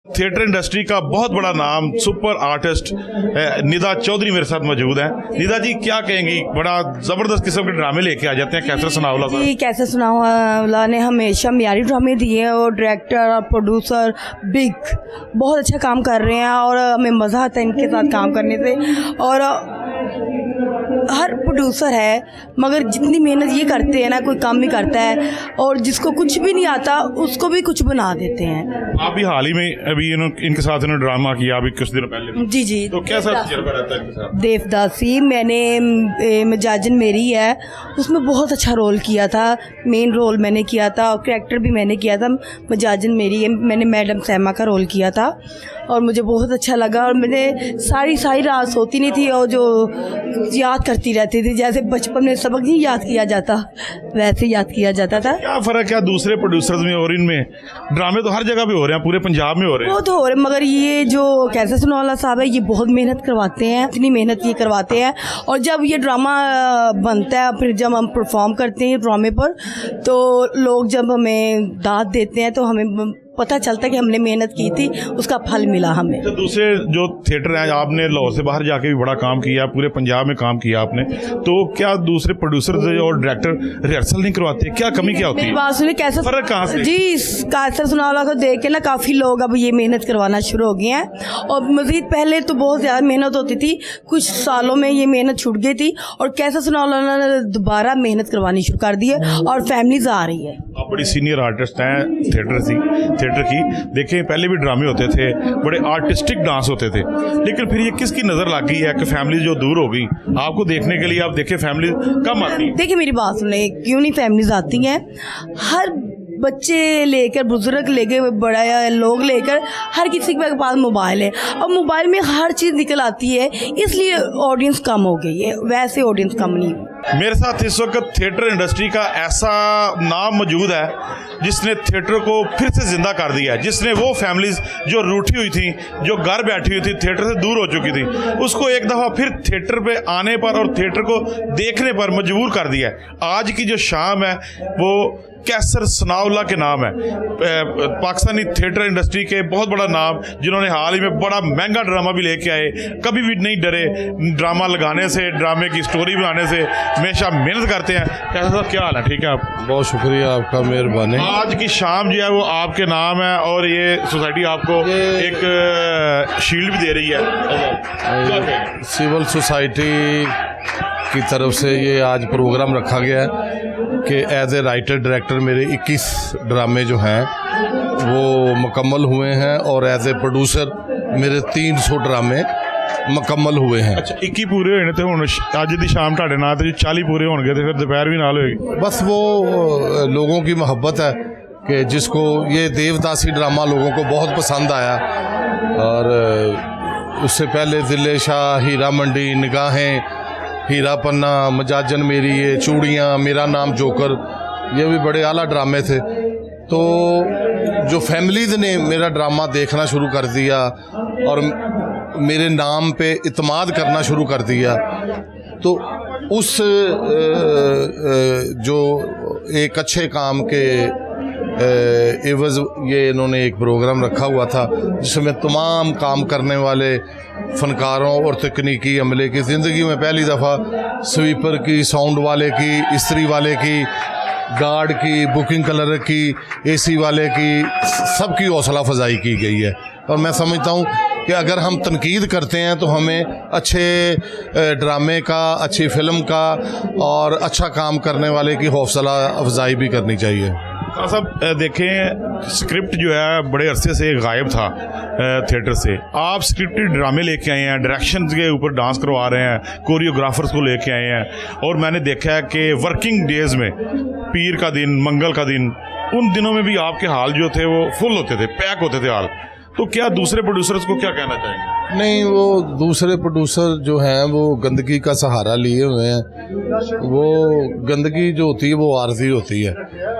Theatre industry का बहुत बड़ा नाम सुपर आर्टिस्ट निदा चौधरी मेरे साथ मौजूद है। निदा जी क्या कहेंगी, बड़ा जबरदस्त किस्म के ड्रामे लेके आ जाते हैं। कैसर सुनावला जी, कैसर सुनावला ने हमेशा म्यारी ड्रामे दिए हैं और डायरेक्टर और प्रोड्यूसर बिग बहुत अच्छा काम कर रहे हैं और हमें मज़ा आता है इनके साथ काम करने से। और हर प्रोड्यूसर है मगर जितनी मेहनत ये करते हैं ना, कोई काम भी करता है और जिसको कुछ भी नहीं आता उसको भी कुछ बना देते हैं। आप भी हाल ही में अभी इनके साथ इन्होंने ड्रामा किया अभी कुछ दिन पहले। जी जी, तो कैसा तजुर्बा रहता है इनके साथ? देवदासी मैंने मजाजन मेरी है उसमें बहुत अच्छा रोल किया था, मेन रोल मैंने किया था और कैरेक्टर भी मैंने किया था। मजाजन मेरी है, मैंने मैडम सैमा का रोल किया था और मुझे बहुत अच्छा लगा और मैंने सारी रात सोती नहीं थी और जो याद करती रहती थी, जैसे बचपन में सबक नहीं याद किया जाता वैसे याद किया जाता था। क्या फ़र्क है दूसरे प्रोड्यूसर्स में और इनमें? ड्रामे तो हर जगह पे हो रहे हैं, पूरे पंजाब में हो रहे हैं। वो तो हो रहे मगर ये जो कैसर सुनावला साहब है ये बहुत मेहनत करवाते हैं, इतनी मेहनत ये करवाते हैं और जब ये ड्रामा बनता है फिर जब हम परफॉर्म करते हैं ड्रामे पर तो लोग जब हमें दाद देते हैं तो हमें पता चलता है कि हमने मेहनत की थी, उसका फल मिला हमें। तो दूसरे जो थिएटर हैं, आपने लाहौर से बाहर जाके भी बड़ा काम किया, पूरे पंजाब में काम किया आपने, तो क्या दूसरे प्रोड्यूसर और डायरेक्टर रिहर्सल नहीं करवाते? क्या कमी क्या होती है? बात सुनिए, कैसे फर्क कहाँ से? जी, कैसर सुनावला को देख के ना काफ़ी लोग अब ये मेहनत करवाना शुरू हो गए हैं और मज़ीद पहले तो बहुत ज़्यादा मेहनत होती थी, कुछ सालों में ये मेहनत छूट गई थी और कैसर सुनावला ने दोबारा मेहनत करवानी शुरू कर दी है और फैमिलीज आ रही है। आप बड़ी सीनियर आर्टिस्ट हैं थिएटर की, देखें पहले भी ड्रामे होते थे, बड़े आर्टिस्टिक डांस होते थे, लेकिन फिर ये किसकी नज़र लग गई है कि फैमिली जो दूर हो गई आपको देखने के लिए? आप देखें फैमिली कम आती है। देखिए मेरी बात सुने, क्यों नहीं फैमिलीज आती हैं, हर बच्चे लेकर बुजुर्ग लेकर बड़ा लोग लेकर हर किसी के पास मोबाइल है और मोबाइल में हर चीज़ निकल आती है, इसलिए ऑडियंस कम हो गई है, वैसे ऑडियंस कम नहीं हुई। मेरे साथ इस वक्त थिएटर इंडस्ट्री का ऐसा नाम मौजूद है जिसने थिएटर को फिर से ज़िंदा कर दिया है, जिसने वो फैमिलीज़ जो रूठी हुई थी, जो घर बैठी हुई थी, थिएटर से दूर हो चुकी थी, उसको एक दफ़ा फिर थिएटर पे आने पर और थिएटर को देखने पर मजबूर कर दिया है। आज की जो शाम है वो कैसर सुनावला के नाम है, पाकिस्तानी थिएटर इंडस्ट्री के बहुत बड़ा नाम, जिन्होंने हाल ही में बड़ा महंगा ड्रामा भी लेके आए, कभी भी नहीं डरे ड्रामा लगाने से, ड्रामे की स्टोरी बनाने से, हमेशा मेहनत करते हैं। कैसर साहब क्या हाल है? ठीक है आप? बहुत शुक्रिया आपका, मेहरबानी। आज की शाम जो है वो आपके नाम है और ये सोसाइटी आपको एक शील्ड भी दे रही है। सिविल सोसाइटी की तरफ से ये आज प्रोग्राम रखा गया है कि एज ए राइटर डायरेक्टर मेरे 21 ड्रामे जो हैं वो मुकम्मल हुए हैं और एज ए प्रोड्यूसर मेरे 300 ड्रामे मुकम्मल हुए हैं। अच्छा, 21 पूरे होने तो हुण अज दी शाम तुहाडे नाल ते 40 पूरे होणगे ते फिर दोपहर भी नाल होएगी। बस वो लोगों की मोहब्बत है कि जिसको ये देवदासी ड्रामा लोगों को बहुत पसंद आया और उससे पहले दिल शाह, हीरा मंडी, निगाहें, हीरा पन्ना, मजाजन मेरी, ये चूड़ियाँ, मेरा नाम जोकर, ये भी बड़े आला ड्रामे थे। तो जो फैमिलीज़ ने मेरा ड्रामा देखना शुरू कर दिया और मेरे नाम पे इत्माद करना शुरू कर दिया, तो उस जो एक अच्छे काम के एवज़ ये इन्होंने एक प्रोग्राम रखा हुआ था जिसमें तमाम काम करने वाले फ़नकारों और तकनीकी अमले की ज़िंदगी में पहली दफ़ा स्वीपर की, साउंड वाले की, इस्त्री वाले की, गार्ड की, बुकिंग क्लर्क की, एसी वाले की, सबकी हौसला अफजाई की गई है। और मैं समझता हूँ कि अगर हम तनकीद करते हैं तो हमें अच्छे ड्रामे का, अच्छी फ़िल्म का और अच्छा काम करने वाले की हौसला अफजाई भी करनी चाहिए। साहब देखें, स्क्रिप्ट जो है बड़े अरसे से गायब था थिएटर से, आप स्क्रिप्टेड ड्रामे लेके आए हैं, डायरेक्शन के ऊपर डांस करवा रहे हैं, कोरियोग्राफर्स को लेके आए हैं और मैंने देखा है कि वर्किंग डेज़ में पीर का दिन, मंगल का दिन, उन दिनों में भी आपके हाल जो थे वो फुल होते थे, पैक होते थे हाल। तो क्या दूसरे प्रोड्यूसर्स को क्या कहना चाहेंगे? नहीं, वो दूसरे प्रोड्यूसर जो हैं वो गंदगी का सहारा लिए हुए हैं। वो गंदगी जो होती है वो आर्जी होती है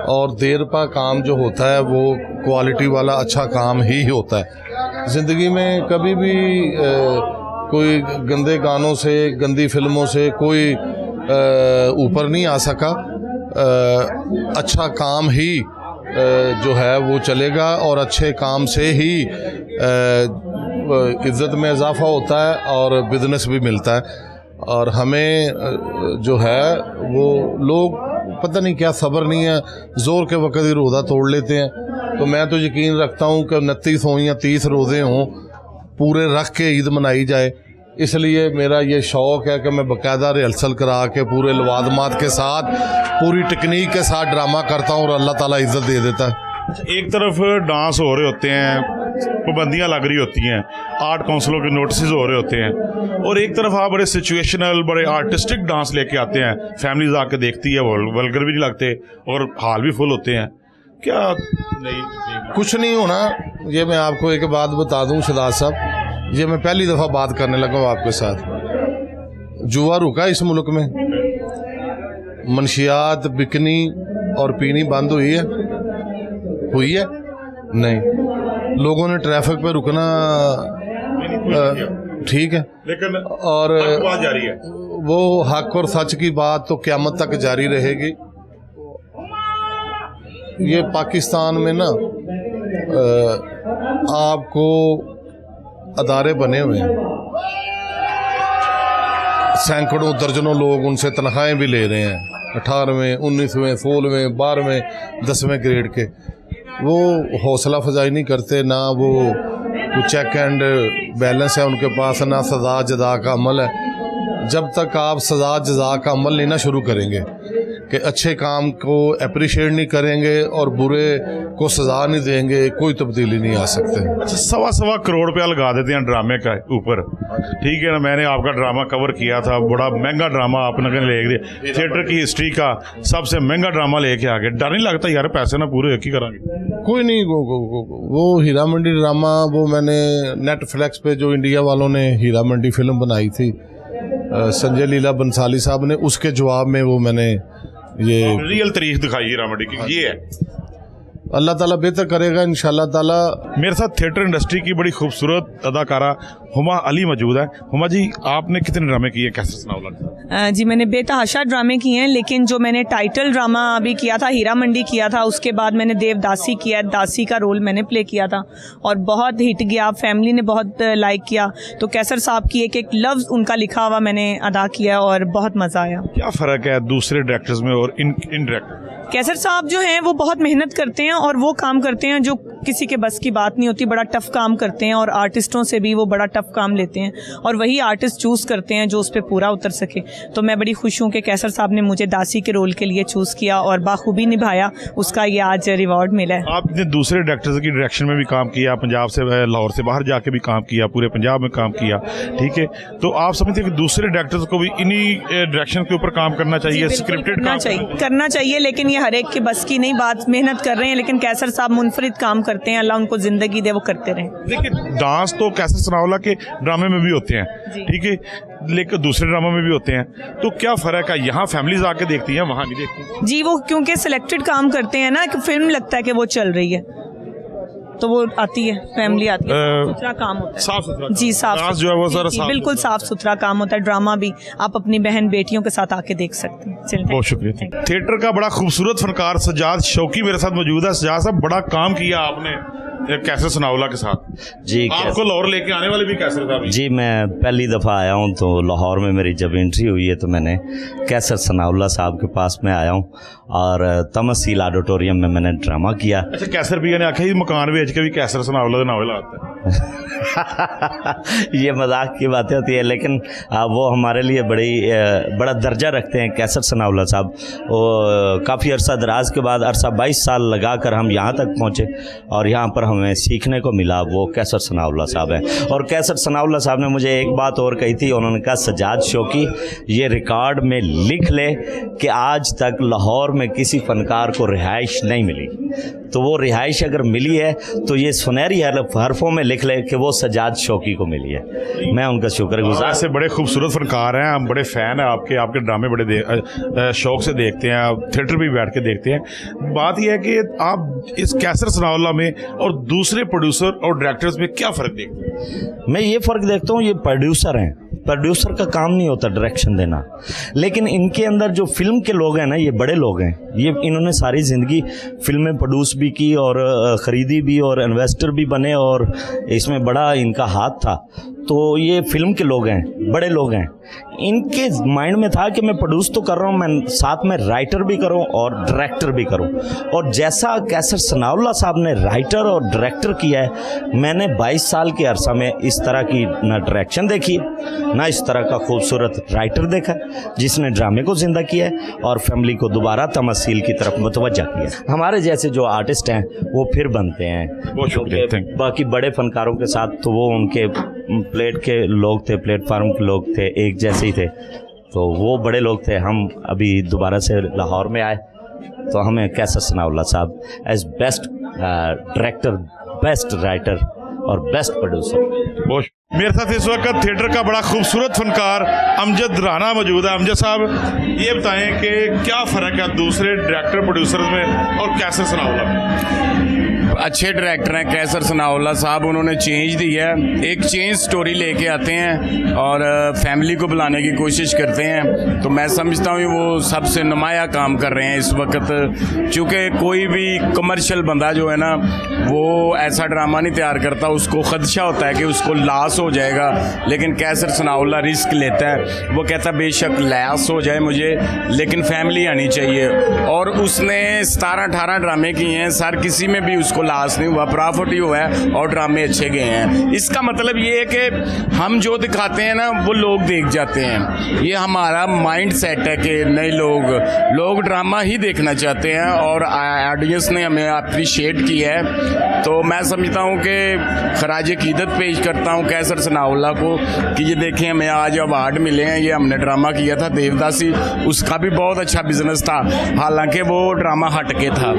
और देर पा काम जो होता है वो क्वालिटी वाला अच्छा काम ही होता है। ज़िंदगी में कभी भी कोई गंदे गानों से, गंदी फिल्मों से कोई ऊपर नहीं आ सका। अच्छा काम ही जो है वो चलेगा और अच्छे काम से ही इज़्ज़त में इजाफा होता है और बिजनेस भी मिलता है। और हमें जो है वो लोग पता नहीं क्या सब्र नहीं है, ज़ोर के वक़्त ही रोज़ा तोड़ लेते हैं। तो मैं तो यकीन रखता हूँ कि 29 हों या 30 रोज़े हों, पूरे रख के ईद मनाई जाए। इसलिए मेरा ये शौक़ है कि मैं बाकायदा रिहर्सल करा के पूरे लवाजमात के साथ, पूरी टेक्निक के साथ ड्रामा करता हूँ और अल्लाह ताला इज़्ज़त दे देता है। एक तरफ डांस हो रहे होते हैं, पाबंदियाँ लग रही होती हैं, आर्ट काउंसिलों के नोटिस हो रहे होते हैं, और एक तरफ आप बड़े सिचुएशनल बड़े आर्टिस्टिक डांस लेके आते हैं, फैमिलीज आके देखती है, वल्गर भी नहीं लगते और हाल भी फुल होते हैं। क्या नहीं कुछ नहीं होना। ये मैं आपको एक बात बता दूं शहजाद साहब, ये मैं पहली दफ़ा बात करने लगा हूँ आपके साथ। जुआ रुका इस मुल्क में, मनशियात बिकनी और पीनी बंद हुई है नहीं। लोगों ने ट्रैफिक पे रुकना ठीक है, लेकिन और बात जारी है, वो हक और सच की बात तो क़यामत तक जारी रहेगी। ये पाकिस्तान में ना आपको अदारे बने हुए हैं, सैकड़ों दर्जनों लोग उनसे तनख्वाहें भी ले रहे हैं, 18वें 19वें 16वें 12वें 10वें ग्रेड के। वो हौसला अफजाई नहीं करते, ना वो चेक एंड बैलेंस है उनके पास, ना सज़ा जज़ा का अमल है। जब तक आप सज़ा जज़ा का अमल नहीं ना शुरू करेंगे, कि अच्छे काम को अप्रिशिएट नहीं करेंगे और बुरे को सज़ा नहीं देंगे, कोई तब्दीली नहीं आ सकते। अच्छा, 1.25 करोड़ रुपया लगा देते हैं ड्रामे का ऊपर, ठीक है ना। मैंने आपका ड्रामा कवर किया था, बड़ा महंगा ड्रामा आपने ले दिया, थिएटर की हिस्ट्री का सबसे महंगा ड्रामा लेके आ गए। डर नहीं लगता यार पैसे ना पूरे एक ही करांगे? कोई नहीं, वो हीरा मंडी ड्रामा, वो मैंने नेटफ्लिक्स पे जो इंडिया वालों ने हीरा मंडी फिल्म बनाई थी संजय लीला बंसाली साहब ने, उसके जवाब में वो मैंने ये रियल तारीख दिखाई हीरा मंडी की। ये है, अल्लाह ताला बेहतर करेगा इंशाल्लाह ताला। मेरे साथ थिएटर इंडस्ट्री की बड़ी खूबसूरत अदाकारा हुमा अली मौजूद है। हुमा जी, आपने कितने ड्रामे किए कैसर सनाउल्लाह? जी मैंने बेतहाशा ड्रामे किए हैं, लेकिन जो मैंने टाइटल ड्रामा अभी किया था हीरा मंडी किया था, उसके बाद मैंने देवदासी किया, दासी का रोल मैंने प्ले किया था और बहुत हिट गया, फैमिली ने बहुत लाइक किया। तो कैसर साहब की एक एक लफ्ज़ उनका लिखा हुआ मैंने अदा किया और बहुत मज़ा आया। क्या फ़र्क है दूसरे डायरेक्टर्स में और इन डायरेक्टर? कैसर साहब जो हैं वो बहुत मेहनत करते हैं और वो काम करते हैं जो किसी के बस की बात नहीं होती, बड़ा टफ़ काम करते हैं और आर्टिस्टों से भी वो बड़ा टफ़ काम लेते हैं और वही आर्टिस्ट चूज़ करते हैं जो उस पर पूरा उतर सके। तो मैं बड़ी खुश हूँ कि कैसर साहब ने मुझे दासी के रोल के लिए चूज़ किया और बाखूबी निभाया, उसका ये आज रिवॉर्ड मिला है। आपने दूसरे डायरेक्टर्स की डायरेक्शन में भी काम किया, पंजाब से लाहौर से बाहर जाके भी काम किया, पूरे पंजाब में काम किया, ठीक है। तो आप समझते हैं कि दूसरे डायरेक्टर्स को भी इन्हीं डायरेक्शन के ऊपर काम करना चाहिए, स्क्रिप्टेड करना चाहिए, लेकिन ये हर एक की बस की नहीं बात। मेहनत कर रहे हैं, लेकिन कैसर साहब मुनफरिद काम करते हैं, अल्लाह उनको ज़िंदगी दे, वो करते रहें। देखिए, डांस तो कैसर सनाउल्लाह के ड्रामे में भी होते हैं, ठीक है, लेकिन दूसरे ड्रामा में भी होते हैं। तो क्या फ़र्क है? यहाँ फैमिलीज आके देखती हैं, वहाँ नहीं देखती जी। वो क्योंकि सिलेक्टेड काम करते हैं ना, कि फिल्म लगता है कि वो चल रही है तो वो आती है, फैमिली आती है। सुथरा काम होता है, साफ सुथरा जी, साफ जो है वो सारा जी, बिल्कुल साफ सुथरा काम होता है। ड्रामा भी आप अपनी बहन बेटियों के साथ आके देख सकते हैं। चलिए, बहुत शुक्रिया। थिएटर का बड़ा खूबसूरत फनकार सज्जाद शौकी मेरे साथ मौजूद है। सज्जाद साहब, बड़ा काम किया आपने कैसर सनाउल्लाह के साथ जी। आपको लाहौर लेके आने वाले भी कैसर साहब जी, मैं पहली दफ़ा आया हूँ, तो लाहौर में मेरी जब एंट्री हुई है तो मैंने कैसर सनाउल्लाह साहब के पास में आया हूँ और तमसील ऑडिटोरियम में मैंने ड्रामा किया। अच्छा, कैसर भैया ने आखिर मकान बेच के भी कैसर सनाउल्लाह का नावल आता है। ये मजाक की बातें होती है, लेकिन वो हमारे लिए बड़ा दर्जा रखते हैं कैसर सनाउल्लाह साहब। वो काफ़ी अरसा दराज के बाद 22 साल लगा कर हम यहाँ तक पहुँचे और यहाँ पर हमें सीखने को मिला, वो कैसर सनाउल्लाह साहब हैं। और कैसर सनाउल्लाह साहब ने मुझे एक बात और कही थी, उन्होंने कहा सज्जाद शौकी ये रिकॉर्ड में लिख ले कि आज तक लाहौर में किसी फनकार को रिहाइश नहीं मिली, तो वो रिहाइश अगर मिली है तो ये सुनहरी हरफों में लिख ले कि वो सज्जाद शौकी को मिली है। मैं उनका शुक्रगुजार। ऐसे बड़े खूबसूरत फनकार हैं, हम बड़े फ़ैन हैं आपके ड्रामे बड़े शौक से देखते हैं, आप थिएटर भी बैठ के देखते हैं। बात यह है कि आप इस कैसर सनाउल्लाह में और दूसरे प्रोड्यूसर और डायरेक्टर्स में क्या फ़र्क देखते हैं? मैं ये फ़र्क देखता हूँ, ये प्रोड्यूसर हैं, प्रोड्यूसर का काम नहीं होता डायरेक्शन देना, लेकिन इनके अंदर जो फिल्म के लोग हैं ना, ये बड़े लोग हैं, ये इन्होंने सारी ज़िंदगी फिल्में प्रोड्यूस भी की और ख़रीदी भी और इन्वेस्टर भी बने और इसमें बड़ा इनका हाथ था। तो ये फिल्म के लोग हैं, बड़े लोग हैं, इनके माइंड में था कि मैं प्रोड्यूस तो कर रहा हूँ, मैं साथ में राइटर भी करूँ और डायरेक्टर भी करूँ। और जैसा कैसर सनाउल्लाह साहब ने राइटर और डायरेक्टर किया है, मैंने 22 साल के अरसा में इस तरह की ना डायरेक्शन देखी है, ना इस तरह का खूबसूरत राइटर देखा है जिसने ड्रामे को ज़िंदा किया है और फैमिली को दोबारा तमसील की तरफ मुतवज्जा किया है। हमारे जैसे जो आर्टिस्ट हैं वो फिर बनते हैं, बहुत शुक्रिया, थैंक यू। बाकी बड़े फनकारों के साथ तो वो उनके प्लेट के लोग थे, प्लेटफार्म के लोग थे, एक जैसे ही थे, तो वो बड़े लोग थे। हम अभी दोबारा से लाहौर में आए तो हमें Qaiser Sanaullah Sahab as best director, best writer और बेस्ट प्रोड्यूसर। मेरे साथ इस वक्त थिएटर का बड़ा खूबसूरत फनकार अमजद राना मौजूद है। अमजद साहब, ये बताएं कि क्या फ़र्क है दूसरे डायरेक्टर प्रोड्यूसर में और कैसर सनाउल्लाह में? अच्छे डायरेक्टर हैं कैसर सनाउल्लाह साहब, उन्होंने चेंज दी है, एक चेंज स्टोरी लेके आते हैं और फैमिली को बुलाने की कोशिश करते हैं। तो मैं समझता हूँ वो सबसे नुमाया काम कर रहे हैं इस वक्त, चूँकि कोई भी कमर्शियल बंदा जो है ना वो ऐसा ड्रामा नहीं तैयार करता, उसको खदशा होता है कि उसको लॉस हो जाएगा, लेकिन कैसर सनाउल्लाह रिस्क लेता है। वो कहता है बेशक लॉस हो जाए मुझे, लेकिन फैमिली आनी चाहिए। और उसने 17-18 ड्रामे किए हैं, सर किसी में भी उसको लॉस नहीं हुआ, प्रॉफिट ही हुआ है और ड्रामे अच्छे गए हैं। इसका मतलब ये है कि हम जो दिखाते हैं ना वो लोग देख जाते हैं। ये हमारा माइंड सेट है कि नए लोग ड्रामा ही देखना चाहते हैं और ऑडियंस ने हमें अप्रिशिएट किया है। तो मैं समझता हूँ कि खराज अकीदत पेश करता हूँ कैसर सनाउल्लाह को कि ये देखें हमें आज अवार्ड मिले हैं। ये हमने ड्रामा किया था देवदासी, उसका भी बहुत अच्छा बिजनेस था, हालांकि वो ड्रामा हट के था।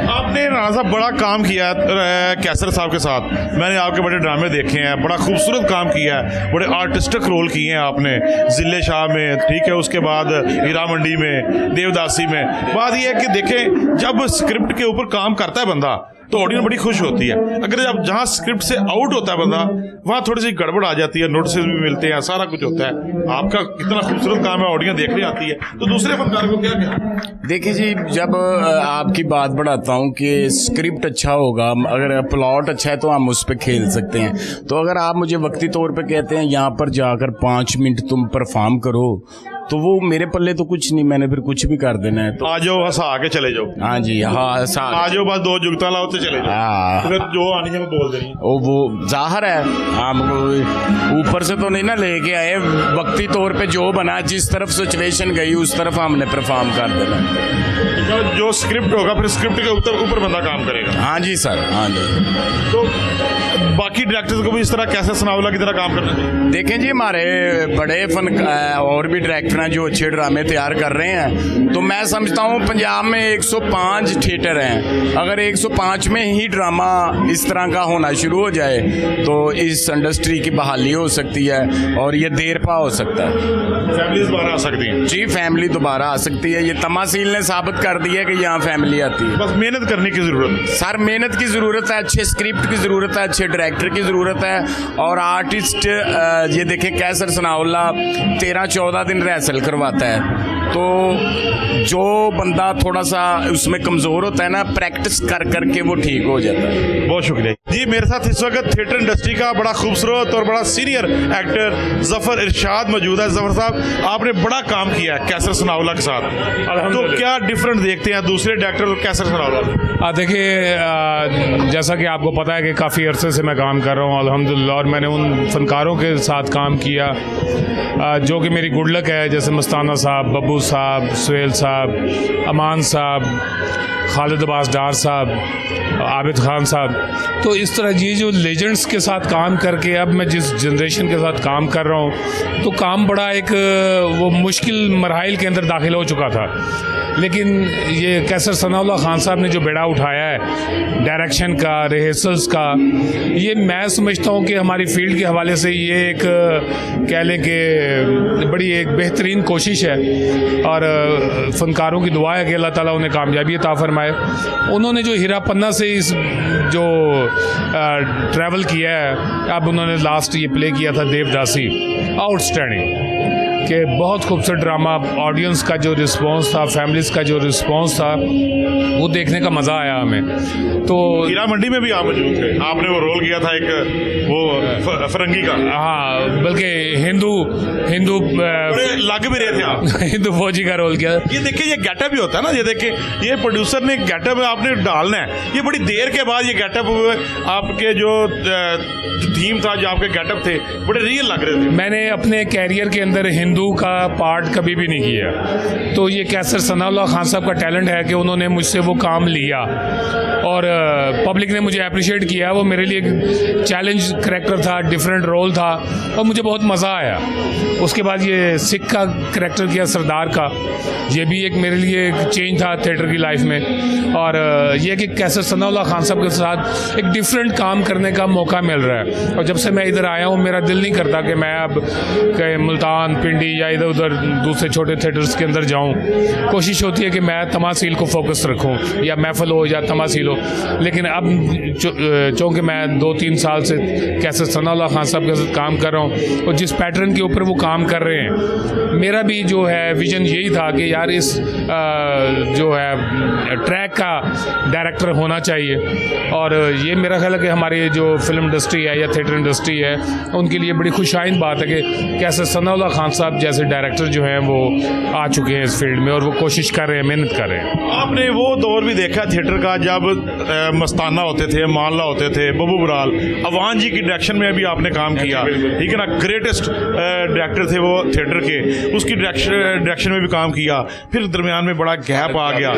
आपने राणा साहब बड़ा काम किया है कैसर साहब के साथ, मैंने आपके बड़े ड्रामे देखे हैं, बड़ा खूबसूरत काम किया है, बड़े आर्टिस्टिक रोल किए हैं आपने, जिले शाह में, ठीक है, उसके बाद हीरा मंडी में, देवदासी में। बात यह है कि देखें जब स्क्रिप्ट के ऊपर काम करता है बंदा तो ऑडियंस बड़ी खुश होती है। अगर जब जहाँ स्क्रिप्ट से आउट होता है बंदा, वहाँ थोड़ी सी गड़बड़ आ जाती है, नोटिस भी मिलते हैं, सारा कुछ होता है। आपका कितना खूबसूरत काम है, ऑडियंस देखने आती है, तो दूसरे फनकार को क्या क्या? देखिए जी, जब आपकी बात बढ़ाता हूँ कि स्क्रिप्ट अच्छा होगा, अगर प्लॉट अच्छा है तो हम उस पर खेल सकते हैं। तो अगर आप मुझे वक्ती तौर पे कहते हैं यहाँ पर जाकर 5 मिनट तुम परफॉर्म करो, तो वो मेरे पल्ले तो कुछ नहीं, मैंने फिर कुछ भी कर देना है। तो आ जाओ, हंसा के चले जाओ। हाँ जी, हाँ आ जाओ, बस 2 जुगता लाओ तो चले जाओ। हाँ, तो फिर जो आनी है मैं बोल देनी है। वो जाहिर है हम ऊपर से तो नहीं ना लेके आए, वक्ती तौर पे जो बना, जिस तरफ सिचुएशन गई उस तरफ हमने परफॉर्म कर देना। जो स्क्रिप्ट होगा फिर स्क्रिप्ट के ऊपर बंदा काम करेगा। हाँ जी सर, हाँ जी। तो बाकी डायरेक्टर्स को भी इस तरह कैसर सनाउल्लाह की तरह काम करना चाहिए। देखें जी, हमारे बड़े और भी डायरेक्टर हैं जो अच्छे ड्रामे तैयार कर रहे हैं। तो मैं समझता हूँ पंजाब में 105 थिएटर हैं, अगर 105 में ही ड्रामा इस तरह का होना शुरू हो जाए तो इस इंडस्ट्री की बहाली हो सकती है और ये देर पा हो सकता है। फैमिली दोबारा आ सकती है जी, फैमिली दोबारा आ सकती है। ये तमासील ने साबित कर दिया कि यहाँ फैमिली आती है। बस मेहनत करने की जरूरत है सर, मेहनत की ज़रूरत है, अच्छे स्क्रिप्ट की ज़रूरत है, अच्छे डायरेक्टर की ज़रूरत है और आर्टिस्ट। ये देखें कैसर सनाउल्लाह 13-14 दिन रिहर्सल करवाता है। तो जो बंदा थोड़ा सा उसमें कमज़ोर होता है ना, प्रैक्टिस कर करके वो ठीक हो जाता है। बहुत शुक्रिया जी। मेरे साथ इस वक्त थिएटर इंडस्ट्री का बड़ा खूबसूरत और बड़ा सीनियर एक्टर ज़फ़र इरशाद मौजूद है। ज़फ़र साहब, आपने बड़ा काम किया है कैसर सनाउल्लाह के साथ, तो क्या डिफरेंट देखते हैं दूसरे डायरेक्टर और कैसर सनाउल्लाह? देखिए, जैसा कि आपको पता है कि काफ़ी अरसे से मैं काम कर रहा हूँ अल्हम्दुलिल्लाह, और मैंने उन फनकारों के साथ काम किया जो कि मेरी गुड लक है, जैसे मस्ताना साहब, बब्बू साहब, सुहेल साहब, अमान साहब, खालिद अब्बास डार साहब, आबिद खान साहब। तो इस तरह ये जो लेजेंड्स के साथ काम करके अब मैं जिस जनरेशन के साथ काम कर रहा हूँ तो काम बड़ा एक वो मुश्किल मरहाइल के अंदर दाखिल हो चुका था। लेकिन ये कैसर सनाउल्लाह खान साहब ने जो बेड़ा उठाया है डायरेक्शन का, रिहर्सल्स का, ये मैं समझता हूँ कि हमारी फील्ड के हवाले से ये एक कह लें कि बड़ी एक बेहतरीन कोशिश है और फ़नकारों की दुआ है कि अल्लाह ताला उन्हें कामयाबी अता फरमाए। उन्होंने जो हीरा पन्ना से से इस जो ट्रैवल किया है, अब उन्होंने लास्ट ये प्ले किया था देवदासी, आउटस्टैंडिंग कि बहुत खूबसूरत ड्रामा, ऑडियंस का जो रिस्पांस था, फैमिलीज़ का जो रिस्पांस था, वो देखने का मज़ा आया हमें। तो हीरा मंडी में भी आप मौजूद थे, आपने वो रोल किया था एक वो फरंगी का। हाँ, बल्कि हिंदू बड़े लग भी रहे थे आप। हिंदू फौजी का रोल किया। ये देखिए, ये गेटअप भी होता है ना, ये देखिए, ये प्रोड्यूसर ने गेटअप आपने डालना है, ये बड़ी देर के बाद ये गेटअप आपके जो थीम था, जो आपके गेटअप थे, बड़े रियल लग रहे थे। मैंने अपने कैरियर के अंदर हिंदू का पार्ट कभी भी नहीं किया, तो ये कैसर सनाउल्लाह खान साहब का टैलेंट है कि उन्होंने मुझसे वो काम लिया और पब्लिक ने मुझे अप्रिशिएट किया। वो मेरे लिए एक चैलेंज करैक्टर था, डिफरेंट रोल था और मुझे बहुत मज़ा आया। उसके बाद ये सिख का करैक्टर किया, सरदार का, ये भी एक मेरे लिए एक चेंज था थिएटर की लाइफ में। और ये कि कैसर सनाउल्लाह खान साहब के साथ एक डिफरेंट काम करने का मौका मिल रहा है। और जब से मैं इधर आया हूँ, मेरा दिल नहीं करता कि मैं अब मुल्तान, पिंडी या इधर उधर दूसरे छोटे थिएटर्स के अंदर जाऊँ। कोशिश होती है कि मैं तमासील को फोकस रखूँ, या महफल हो या तमासील हो। लेकिन अब चूँकि मैं 2-3 साल से कैसर सनाउल्लाह खान साहब के साथ काम कर रहा हूँ और जिस पैटर्न के ऊपर वो काम कर रहे हैं, मेरा भी जो है विजन यही था कि यार इस जो है ट्रैक का डायरेक्टर होना चाहिए। और ये मेरा ख्याल है कि हमारी जो फिल्म इंडस्ट्री है या थिएटर इंडस्ट्री है, उनके लिए बड़ी खुशाइन बात है कि कैसर सनाउल्लाह खान साहब जैसे डायरेक्टर जो हैं वो आ चुके हैं इस फील्ड में और वो कोशिश कर रहे हैं, मेहनत कर रहे हैं। आपने वो दौर भी देखा थिएटर का जब मस्ताना होते थे, मानला होते थे, बब्बू बराल, अवान जी की डायरेक्शन में भी आपने काम किया, ठीक है ना, ग्रेटेस्ट डायरेक्टर थे वो थिएटर के, उसकी डायरेक्शन में भी काम किया। फिर दरमियान में बड़ा गैप आ गया,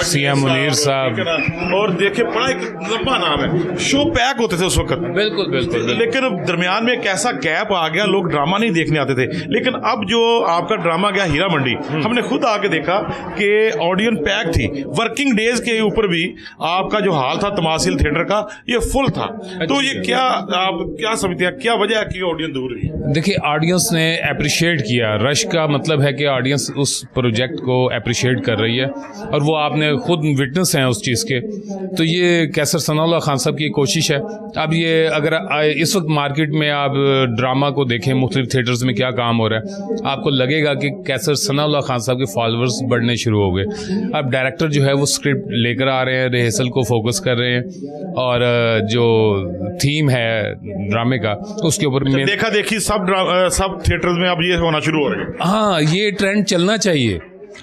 सीएम मुनीर साहब, और देखे बड़ा एक लंबा नाम है, शो पैक होते थे उस वक्त। बिल्कुल बिल्कुल। लेकिन दरमियान में एक ऐसा गैप आ गया, लोग ड्रामा नहीं देखने आते थे। लेकिन अब जो आपका ड्रामा गया हीरा मंडी, हमने खुद आके देखा कि ऑडियंस पैक थी। वर्किंग डेज के ऊपर भी आपका जो हाल था तमासील थिएटर का, ये फुल था। तो ये क्या आप क्या समझते हैं, क्या वजह है कि ऑडियंस दूर रही? देखिए, ऑडियंस ने अप्रिशिएट किया। रश का मतलब है कि ऑडियंस उस प्रोजेक्ट को अप्रिशिएट कर रही है और वो आपने खुद विटनेस हैं उस चीज़ के। तो ये कैसर सनाउल्लाह खान साहब की कोशिश है। अब ये अगर इस वक्त मार्केट में आप ड्रामा को देखें, मुख्तलिफ थिएटर्स में क्या काम हो रहा है, आपको लगेगा कि कैसर सनाउल्लाह खान साहब के फॉलोअर्स बढ़ने शुरू हो गए। अब डायरेक्टर जो है वो स्क्रिप्ट लेकर आ रहे हैं, रिहर्सल को फोकस कर रहे हैं और जो थीम है ड्रामे का उसके ऊपर देखा देखी सब थिएटर्स में अब ये होना शुरू हो रहा है। हाँ, ये ट्रेंड चलना चाहिए।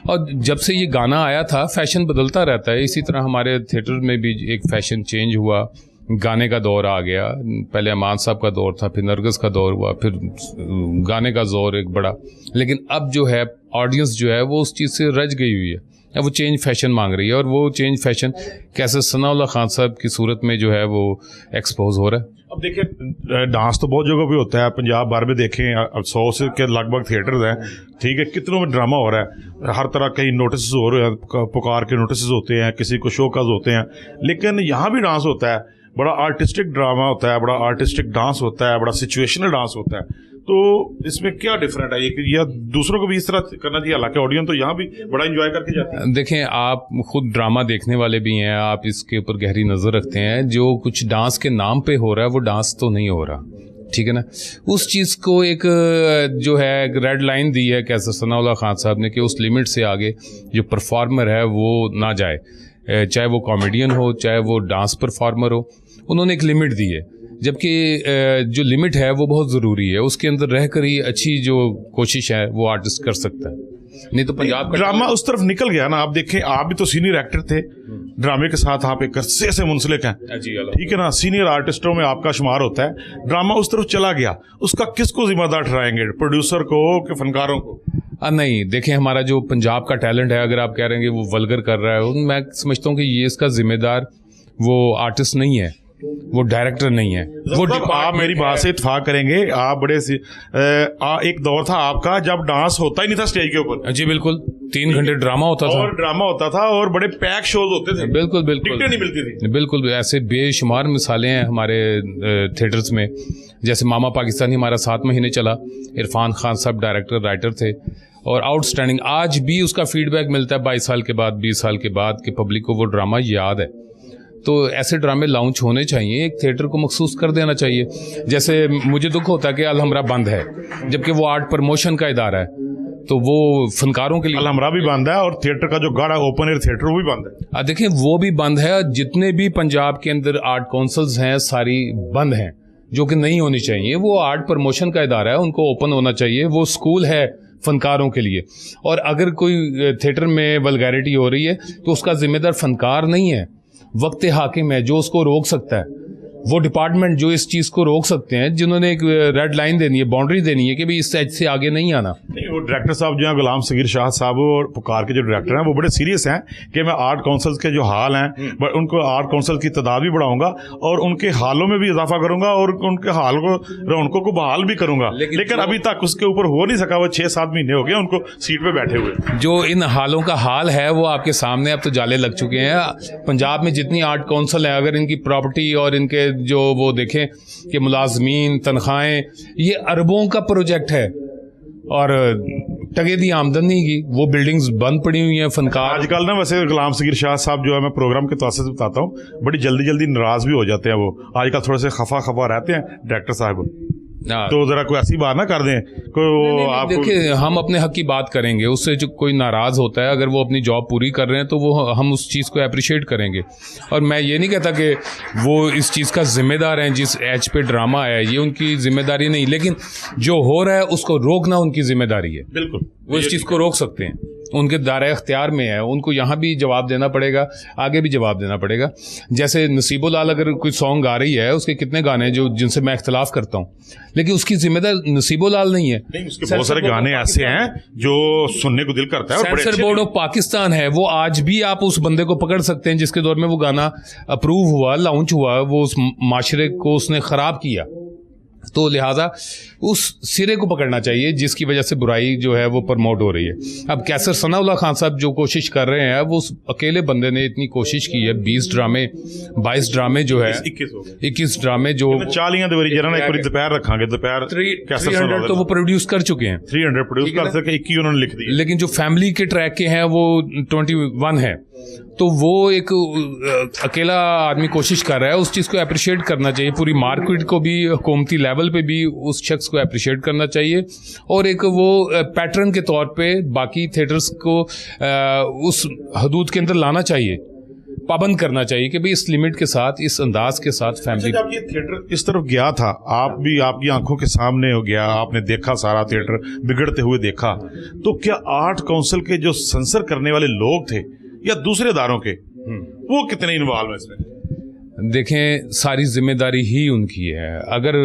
और जब से ये गाना आया था, फैशन बदलता रहता है, इसी तरह हमारे थिएटर में भी एक फैशन चेंज हुआ, गाने का दौर आ गया। पहले अमान साहब का दौर था, फिर नरगिस का दौर हुआ, फिर गाने का दौर एक बड़ा। लेकिन अब जो है ऑडियंस जो है वो उस चीज़ से रज गई हुई है, अब वो चेंज फैशन मांग रही है और वो चेंज फैशन कैसर सनाउल्लाह खान साहब की सूरत में जो है वो एक्सपोज हो रहा है। अब देखिए, डांस तो बहुत जगह पे होता है, पंजाब भर में देखें, अब 100 से के लगभग थिएटर्स हैं, ठीक है, कितनों में ड्रामा हो रहा है, हर तरह कई नोटिस हो रहे हैं, पुकार के नोटिस होते हैं, किसी को शोकाज होते हैं, लेकिन यहाँ भी डांस होता है, बड़ा आर्टिस्टिक ड्रामा होता है, बड़ा आर्टिस्टिक डांस होता है, बड़ा सिचुएशनल डांस होता है। तो इसमें क्या डिफरेंट है, या दूसरों को भी इस तरह करना चाहिए? हालांकि ऑडियंस तो यहाँ भी बड़ा एंजॉय करके जाते हैं। देखें, आप खुद ड्रामा देखने वाले भी हैं, आप इसके ऊपर गहरी नज़र रखते हैं। जो कुछ डांस के नाम पे हो रहा है वो डांस तो नहीं हो रहा, ठीक है ना। उस चीज़ को एक जो है एक रेड लाइन दी है कैसर सनाउल्लाह खान साहब ने कि उस लिमिट से आगे जो परफॉर्मर है वो ना जाए, चाहे वो कॉमेडियन हो, चाहे वो डांस परफॉर्मर हो, उन्होंने एक लिमिट दी है। जबकि जो लिमिट है वो बहुत ज़रूरी है, उसके अंदर रहकर ही अच्छी जो कोशिश है वो आर्टिस्ट कर सकता है। नहीं तो पंजाब का ड्रामा उस तरफ निकल गया ना। आप देखें, आप भी तो सीनियर एक्टर थे, ड्रामे के साथ आप एक अरसे से मुंसलिक हैं, ठीक है ना, सीनियर आर्टिस्टों में आपका शुमार होता है। ड्रामा उस तरफ चला गया, उसका किसको जिम्मेदार ठहराएंगे, प्रोड्यूसर को कि फनकारों को? नहीं, देखें, हमारा जो पंजाब का टैलेंट है, अगर आप कह रहे हैं कि वो वल्गर कर रहा है, मैं समझता हूँ कि ये इसका जिम्मेदार वो आर्टिस्ट नहीं है, वो डायरेक्टर नहीं है, वो आप मेरी बात से इत्तेफाक करेंगे। आप बड़े एक दौर था आपका जब डांस होता ही नहीं था स्टेज के ऊपर। जी बिल्कुल, 3 घंटे ड्रामा होता था, और ड्रामा होता था और बड़े पैक शोज होते थे। बिल्कुल बिल्कुल, टिकटें नहीं मिलती थी। बिल्कुल, ऐसे बेशुमार मिसालें हैं हमारे थिएटर्स में। जैसे मामा पाकिस्तानी हमारा 7 महीने चला, इरफान खान साहब डायरेक्टर राइटर थे और आउटस्टैंडिंग। आज भी उसका फीडबैक मिलता है 22 साल के बाद, 20 साल के बाद, कि पब्लिक को वो ड्रामा याद है। तो ऐसे ड्रामे लॉन्च होने चाहिए, एक थिएटर को मखसूस कर देना चाहिए। जैसे मुझे दुख होता है कि अलहमरा बंद है, जबकि वो आर्ट प्रमोशन का इदारा है, तो वो फनकारों के लिए अलहमरा भी बंद है और थिएटर का जो गाड़ा ओपन एयर थिएटर वो भी बंद है। देखिए वो भी बंद है। जितने भी पंजाब के अंदर आर्ट काउंसिल्स हैं सारी बंद हैं, जो कि नहीं होनी चाहिए। वो आर्ट प्रमोशन का इदारा है, उनको ओपन होना चाहिए। वो स्कूल है फनकारों के लिए, और अगर कोई थिएटर में वल्गैरिटी हो रही है तो उसका जिम्मेदार फनकार नहीं है, वक्त हाकिम है जो उसको रोक सकता है। वो डिपार्टमेंट जो इस चीज़ को रोक सकते हैं, जिन्होंने एक रेड लाइन देनी है, बाउंड्री देनी है कि भाई इस साइड से आगे नहीं आना। नहीं, वो डायरेक्टर साहब जो हैं गुलाम सगीर शाह साहब और पुकार के जो डायरेक्टर हैं वो बड़े सीरियस हैं कि मैं आर्ट काउंसिल्स के जो हाल हैं बट उनको आर्ट काउंसिल की तादाद भी बढ़ाऊंगा और उनके हालों में भी इजाफा करूंगा और उनके हाल को रौनकों को बहाल भी करूंगा। लेकिन अभी तक उसके ऊपर हो नहीं सका। वो 6-7 महीने हो गए उनको सीट पे बैठे हुए। जो इन हालों का हाल है वो आपके सामने अब तो जाले लग चुके हैं। पंजाब में जितनी आर्ट काउंसिल है, अगर इनकी प्रॉपर्टी और इनके जो वो देखें कि मुलाजमीन, तनख्वाहें, ये अरबों का प्रोजेक्ट है और टगे दी आमदनी की वो बिल्डिंग्स बंद पड़ी हुई हैं। फनकार आजकल ना वैसे गुलाम सगीर शाह साहब जो है, मैं प्रोग्राम के तौर से बताता हूँ, बड़ी जल्दी जल्दी नाराज भी हो जाते हैं। वो आजकल थोड़े से खफा रहते हैं डायरेक्टर साहब। तो जरा कोई ऐसी बात ना कर दें को आप। देखिए हम अपने हक की बात करेंगे, उससे जो कोई नाराज़ होता है, अगर वो अपनी जॉब पूरी कर रहे हैं तो वो हम उस चीज़ को अप्रिशिएट करेंगे। और मैं ये नहीं कहता कि वो इस चीज़ का जिम्मेदार हैं, जिस एज पे ड्रामा है ये उनकी जिम्मेदारी नहीं, लेकिन जो हो रहा है उसको रोकना उनकी जिम्मेदारी है। बिल्कुल वो इस चीज़ को रोक सकते हैं, उनके दायरे इख्तियार में है। उनको यहाँ भी जवाब देना पड़ेगा, आगे भी जवाब देना पड़ेगा। जैसे नसीबो लाल अगर कोई सॉन्ग गा रही है, उसके कितने गाने हैं जो जिनसे मैं इख्तलाफ करता हूँ, लेकिन उसकी जिम्मेदार नसीबो लाल नहीं है। नहीं, उसके बहुत सारे गाने ऐसे हैं जो सुनने को दिल करता है। सेंसर बोर्ड ऑफ पाकिस्तान है, वो आज भी आप उस बंदे को पकड़ सकते हैं जिसके दौर में वो गाना अप्रूव हुआ, लॉन्च हुआ, वो उस माशरे को उसने ख़राब किया। तो लिहाजा उस सिरे को पकड़ना चाहिए जिसकी वजह से बुराई जो है वो प्रमोट हो रही है। अब कैसर सनाउल्लाह खान साहब जो कोशिश कर रहे हैं, वो उस अकेले बंदे ने इतनी कोशिश की है। 20 ड्रामे 22 ड्रामे जो है 21 ड्रामे जो 40 दोपहर रखांगे, दोपहर 300 तो वो प्रोड्यूस कर चुके हैं, 300 प्रोड्यूस कर सके, 21 उन्होंने लिख दिए। लेकिन जो फैमिली के ट्रैक के हैं वो 21 है। तो वो एक अकेला आदमी कोशिश कर रहा है, उस चीज़ को अप्रिशिएट करना चाहिए। पूरी मार्केट को भी, हुकूमती लेवल पे भी उस शख्स को अप्रिशिएट करना चाहिए, और एक वो पैटर्न के तौर पे बाकी थिएटर्स को उस हदूद के अंदर लाना चाहिए, पाबंद करना चाहिए कि भाई इस लिमिट के साथ, इस अंदाज के साथ फैमिली। जब ये थिएटर इस तरफ गया था, आप भी आपकी आंखों के सामने हो गया, आपने देखा सारा थिएटर बिगड़ते हुए देखा, तो क्या आर्ट काउंसिल के जो सेंसर करने वाले लोग थे या दूसरे इदारों के, वो कितने इन्वॉल्व हैं इसमें? देखें, सारी जिम्मेदारी ही उनकी है। अगर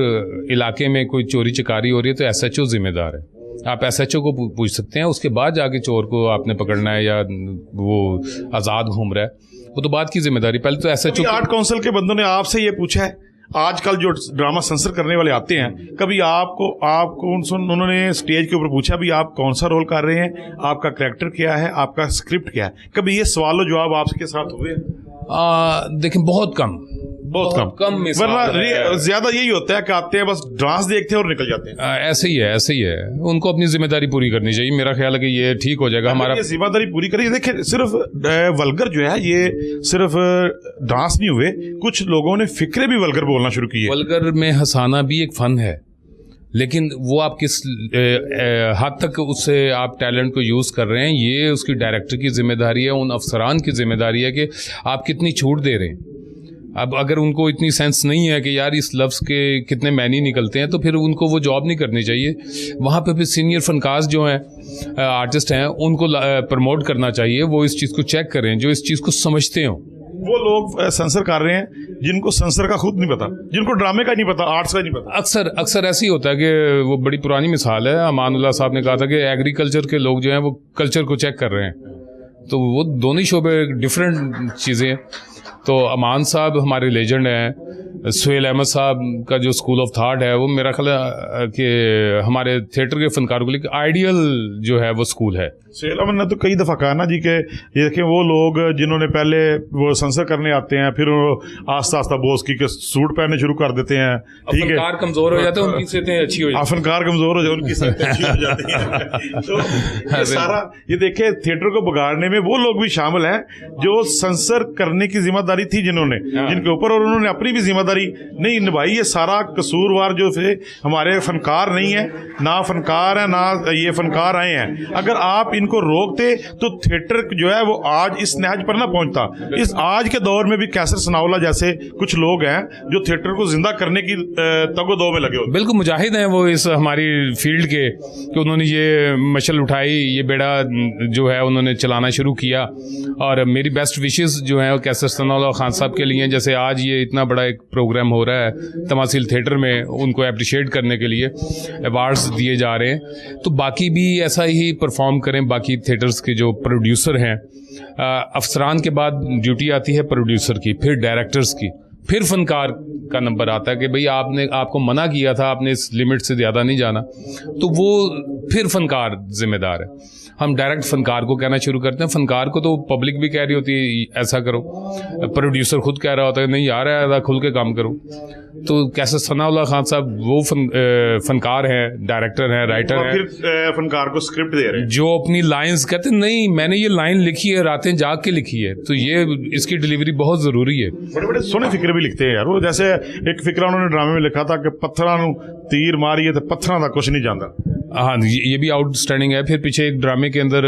इलाके में कोई चोरी चकारी हो रही है तो SHO जिम्मेदार है। आप SHO को पूछ सकते हैं, उसके बाद जाके चोर को आपने पकड़ना है या वो आज़ाद घूम रहा है, वो तो बात की जिम्मेदारी। पहले तो SHO। आर्ट काउंसिल के बंदों ने आपसे ये पूछा है, आजकल जो ड्रामा सेंसर करने वाले आते हैं, कभी आपको उन्होंने स्टेज के ऊपर पूछा भी आप कौन सा रोल कर रहे हैं, आपका कैरेक्टर क्या है, आपका स्क्रिप्ट क्या है? कभी ये सवाल जवाब आपके साथ हुए? देखें, बहुत कम वरना ज्यादा यही होता है कि आते हैं बस डांस देखते हैं और निकल जाते हैं। ऐसे ही है। उनको अपनी जिम्मेदारी पूरी करनी चाहिए। मेरा ख्याल है कि ये ठीक हो जाएगा। हमारा जिम्मेदारी पूरी करिए। देखिए, सिर्फ वल्गर जो है, ये सिर्फ डांस नहीं हुए, कुछ लोगों ने फिक्रे भी वल्गर बोलना शुरू किए। वल्गर में हंसाना भी एक फन है, लेकिन वो आप किस हद तक उससे आप टैलेंट को यूज़ कर रहे हैं, ये उसकी डायरेक्टर की जिम्मेदारी है, उन अफसरान की जिम्मेदारी है कि आप कितनी छूट दे रहे हैं। अब अगर उनको इतनी सेंस नहीं है कि यार इस लफ्ज़ के कितने मैनी निकलते हैं, तो फिर उनको वो जॉब नहीं करनी चाहिए। वहाँ पे फिर सीनियर फनकार्स जो हैं, आर्टिस्ट हैं, उनको प्रमोट करना चाहिए। वो इस चीज़ को चेक करें, जो इस चीज़ को समझते हों। वो लोग सेंसर कर रहे हैं जिनको सेंसर का खुद नहीं पता, जिनको ड्रामे का नहीं पता, आर्ट्स का नहीं पता। अक्सर ऐसे ही होता है कि वो बड़ी पुरानी मिसाल है, अमानुल्लाह साहब ने कहा था कि एग्रीकल्चर के लोग जो हैं वो कल्चर को चेक कर रहे हैं। तो वो दोनों ही शोबे डिफरेंट चीज़ें हैं। तो अमान साहब हमारे लेजेंड हैं। सुहेल अहमद साहब का जो स्कूल ऑफ थाट है, वो मेरा ख्याल है कि हमारे थिएटर के फनकारों के लिए आइडियल जो है वो स्कूल है। सुहेल अहमद ने तो कई दफ़ा कहा ना जी कि ये देखें, वो लोग जिन्होंने पहले वो सेंसर करने आते हैं, फिर आस्ता आस्ता बोस की के सूट पहनने शुरू कर देते हैं। ठीक है, फनकार कमज़ोर हो जाते हैं, उनकी सेहतें अच्छी हो जाती हैं। फनकार कमज़ोर हो जाए, उनकी सेहतें अच्छी हो जाती हैं। तो ये सारा, ये देखें, थिएटर को बिगाड़ने में वो लोग भी शामिल हैं जो सेंसर करने की जिम्मेदारी जिम्मेदारी थी जिनके ऊपर, और उन्होंने अपनी भी जिम्मेदारी नहीं निभाई। ये सारा कसूरवार जो थे हमारे फनकार नहीं है, ना फनकार है ना ये फनकार आए हैं। अगर आप इनको रोकते तो थिएटर जो है वो आज इस नहज पर ना पहुंचता। इस आज के दौर में भी कैसर सनाउल्लाह जैसे कुछ लोग हैं जो थिएटर को जिंदा करने की तगो-दो में लगे होते। बिल्कुल मुजाहिद हैं वो इस हमारी फील्ड के, कि उन्होंने ये मशल उठाई, ये बेड़ा जो है उन्होंने चलाना शुरू किया। और मेरी बेस्ट विशेस जो है वो कैसर सनाउल्लाह खान साहब के लिए, जैसे आज ये इतना बड़ा एक प्रोग्राम हो रहा है तमासील थिएटर में, उनको अप्रिशिएट करने के लिए अवार्ड्स दिए जा रहे हैं। तो बाकी भी ऐसा ही परफॉर्म करें, बाकी थिएटर्स के जो प्रोड्यूसर हैं। अफसरान के बाद ड्यूटी आती है प्रोड्यूसर की, फिर डायरेक्टर्स की, फिर फनकार का नंबर आता है कि भाई आपको मना किया था, आपने इस लिमिट से ज़्यादा नहीं जाना, तो वो फिर फनकार जिम्मेदार है। हम डायरेक्ट फनकार को कहना शुरू करते हैं। फनकार को तो पब्लिक भी कह रही होती है ऐसा करो, प्रोड्यूसर खुद कह रहा होता है नहीं यार ऐसा खुल के काम करो। तो कैसे सनाउल्लाह खान साहब वो फनकार हैं, डायरेक्टर हैं, राइटर हैं, फिर फनकार को स्क्रिप्ट दे रहे हैं, जो अपनी लाइंस कहते हैं नहीं मैंने ये लाइन लिखी है, रातें जाग के लिखी है, तो ये इसकी डिलीवरी बहुत ज़रूरी है। बड़े बड़े सोने फिक्र भी लिखते हैं यार वो। जैसे एक फिक्रा उन्होंने ड्रामे में लिखा था कि पत्थरां नूं तीर मारिए तो पत्थरां दा कुछ नहीं जाता। हाँ, ये भी आउटस्टैंडिंग है। फिर पीछे एक ड्रामे के अंदर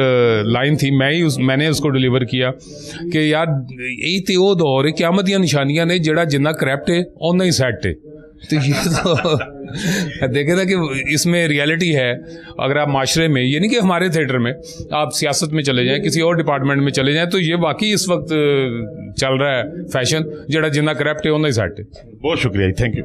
लाइन थी, मैंने उसको डिलीवर किया कि यार यही तो वो दौर है क़यामत दी निशानियां ने, जेड़ा जिन्ना करप्ट है उन्ना ही सैट है। तो ये तो देखे था कि इसमें रियलिटी है। अगर आप माशरे में, ये नहीं कि हमारे थिएटर में, आप सियासत में चले जाएं, किसी और डिपार्टमेंट में चले जाएं, तो ये वाकई इस वक्त चल रहा है फैशन, जेड़ा जिन्ना करप्ट है उन्ना ही सैट है। बहुत शुक्रिया, थैंक यू।